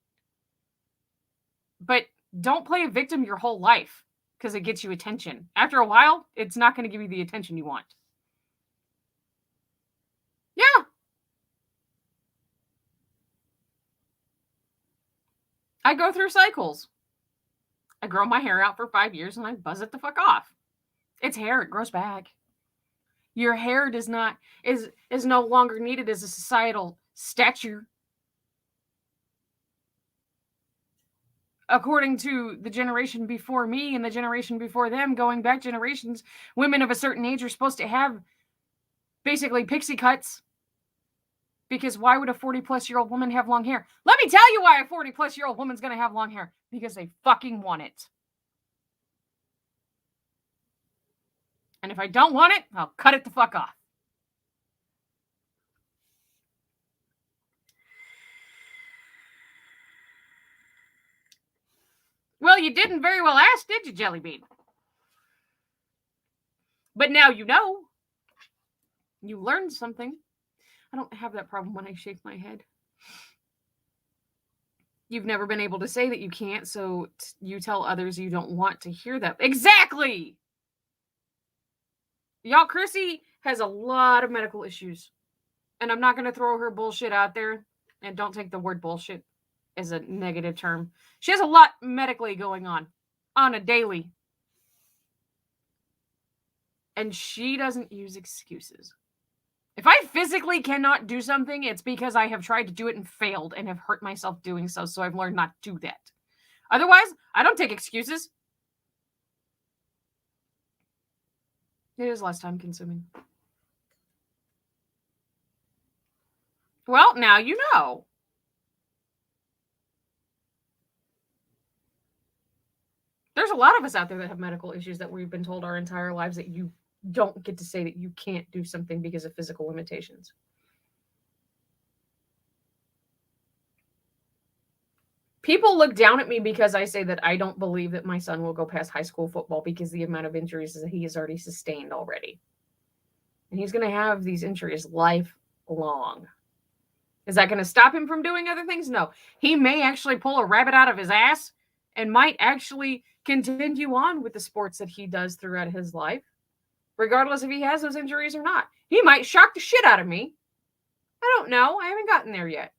But don't play a victim your whole life because it gets you attention. After a while, it's not going to give you the attention you want. Yeah. I go through cycles. I grow my hair out for 5 years and I buzz it the fuck off. It's hair, it grows back. Your hair is no longer needed as a societal stature. According to the generation before me and the generation before them, going back generations, women of a certain age are supposed to have basically pixie cuts. Because why would a 40-plus-year-old woman have long hair? Let me tell you why a 40-plus-year-old woman's going to have long hair. Because they fucking want it. And if I don't want it, I'll cut it the fuck off. Well, you didn't very well ask, did you, Jellybean? But now you know. You learned something. I don't have that problem when I shave my head. You've never been able to say that you can't, so you tell others you don't want to hear that. Exactly! Y'all, Chrissy has a lot of medical issues. And I'm not going to throw her bullshit out there. And don't take the word bullshit as a negative term. She has a lot medically going on a daily. And she doesn't use excuses. If I physically cannot do something, it's because I have tried to do it and failed and have hurt myself doing so. So I've learned not to do that. Otherwise, I don't take excuses. It is less time consuming. Well, now you know. There's a lot of us out there that have medical issues that we've been told our entire lives that you don't get to say that you can't do something because of physical limitations. People look down at me because I say that I don't believe that my son will go past high school football because the amount of injuries that he has already sustained already. And he's going to have these injuries lifelong. Is that going to stop him from doing other things? No. He may actually pull a rabbit out of his ass and might actually continue on with the sports that he does throughout his life, regardless if he has those injuries or not. He might shock the shit out of me. I don't know. I haven't gotten there yet.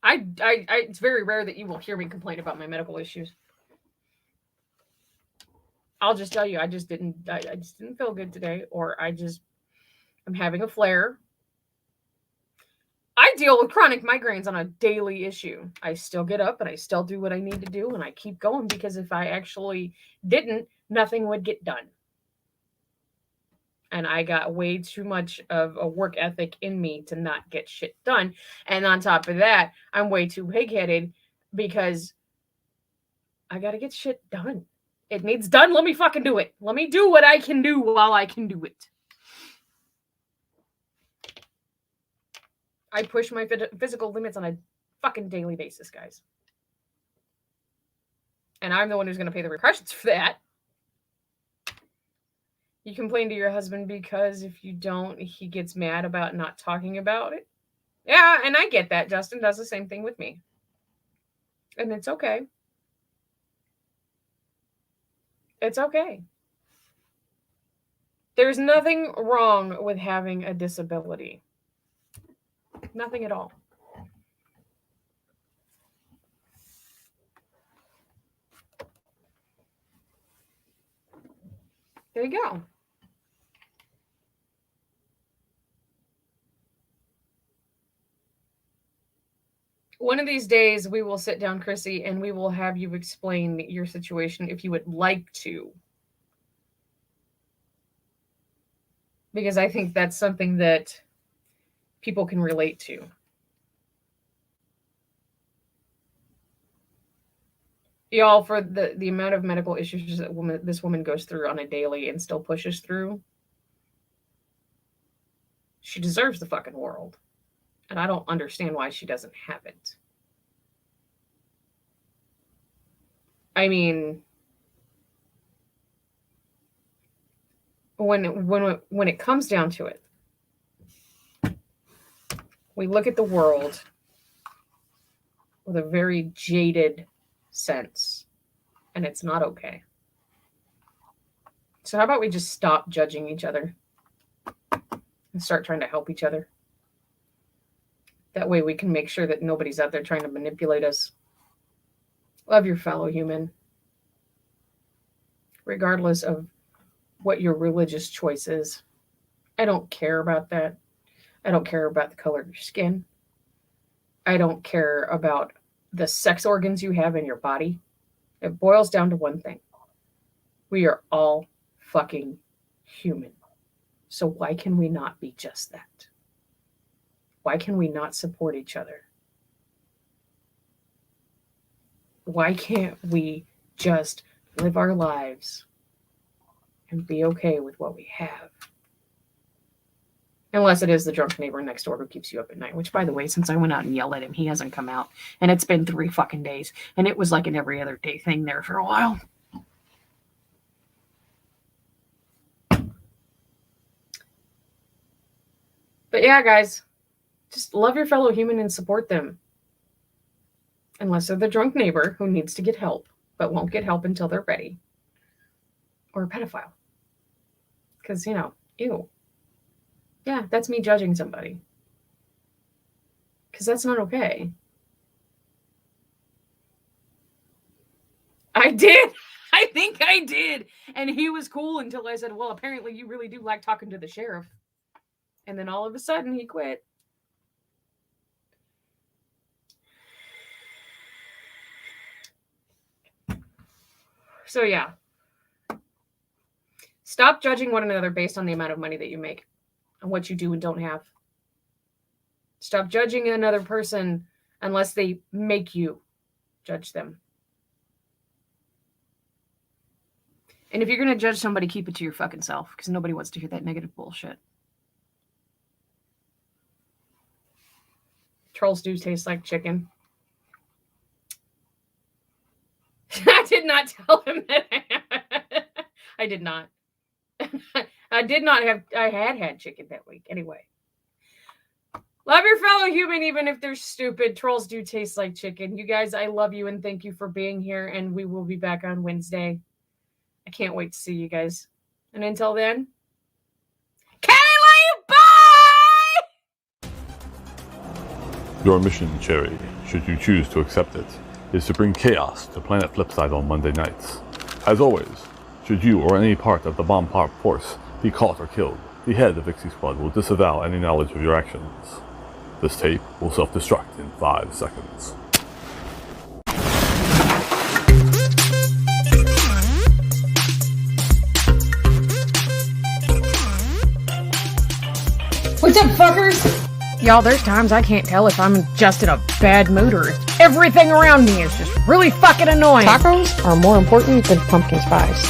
It's very rare that you will hear me complain about my medical issues. I'll just tell you, I just didn't feel good today, or I'm having a flare. I deal with chronic migraines on a daily issue. I still get up and I still do what I need to do, and I keep going because if I actually didn't, nothing would get done. And I got way too much of a work ethic in me to not get shit done. And on top of that, I'm way too pig-headed because I got to get shit done. It needs done. Let me fucking do it. Let me do what I can do while I can do it. I push my physical limits on a fucking daily basis, guys. And I'm the one who's going to pay the repercussions for that. You complain to your husband because if you don't, he gets mad about not talking about it. Yeah, and I get that. Justin does the same thing with me. And it's okay. It's okay. There's nothing wrong with having a disability. Nothing at all. There you go. One of these days, we will sit down, Chrissy, and we will have you explain your situation if you would like to. Because I think that's something that people can relate to. Y'all, for the amount of medical issues that this woman goes through on a daily and still pushes through, she deserves the fucking world. And I don't understand why she doesn't have it. I mean, when it comes down to it, we look at the world with a very jaded sense, and it's not okay. So how about we just stop judging each other and start trying to help each other? That way we can make sure that nobody's out there trying to manipulate us. Love your fellow human, regardless of what your religious choice is. I don't care about that. I don't care about the color of your skin. I don't care about the sex organs you have in your body. It boils down to one thing. We are all fucking human. So why can we not be just that? Why can we not support each other? Why can't we just live our lives and be okay with what we have? Unless it is the drunk neighbor next door who keeps you up at night, which, by the way, since I went out and yelled at him, he hasn't come out. And it's been 3 fucking days. And it was like an every other day thing there for a while. But yeah, guys, just love your fellow human and support them. Unless they're the drunk neighbor who needs to get help, but won't get help until they're ready. Or a pedophile. Because, ew. Yeah, that's me judging somebody. Because that's not okay. I did. I think I did. And he was cool until I said, well, apparently you really do like talking to the sheriff. And then all of a sudden he quit. So yeah. Stop judging one another based on the amount of money that you make and what you do and don't have. Stop judging another person unless they make you judge them. And if you're going to judge somebody, keep it to your fucking self, because nobody wants to hear that negative bullshit. Trolls do taste like chicken. I did not tell him that. I did not. I had chicken that week. Anyway. Love your fellow human, even if they're stupid. Trolls do taste like chicken. You guys, I love you and thank you for being here. And we will be back on Wednesday. I can't wait to see you guys. And until then, Kaylee, bye! Your mission, Cherry, should you choose to accept it, is to bring chaos to planet Flipside on Monday nights. As always, should you or any part of the bomb pop force be caught or killed, the head of Vixie Squad will disavow any knowledge of your actions. This tape will self-destruct in 5 seconds. What's up, fuckers? Y'all, there's times I can't tell if I'm just in a bad mood or if everything around me is just really fucking annoying. Tacos are more important than pumpkin spice.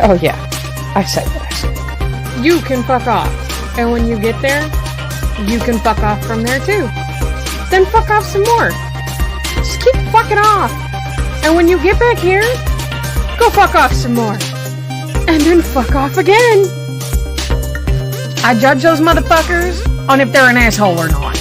Oh yeah, I said what I said. You can fuck off. And when you get there, you can fuck off from there too. Then fuck off some more. Just keep fucking off. And when you get back here, go fuck off some more. And then fuck off again. I judge those motherfuckers on if they're an asshole or not.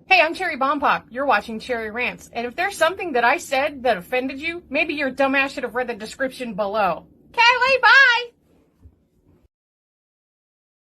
Hey, I'm Cherry Bomb Pop. You're watching Cherry Rants. And if there's something that I said that offended you, maybe your dumbass should have read the description below. Kaylee, bye!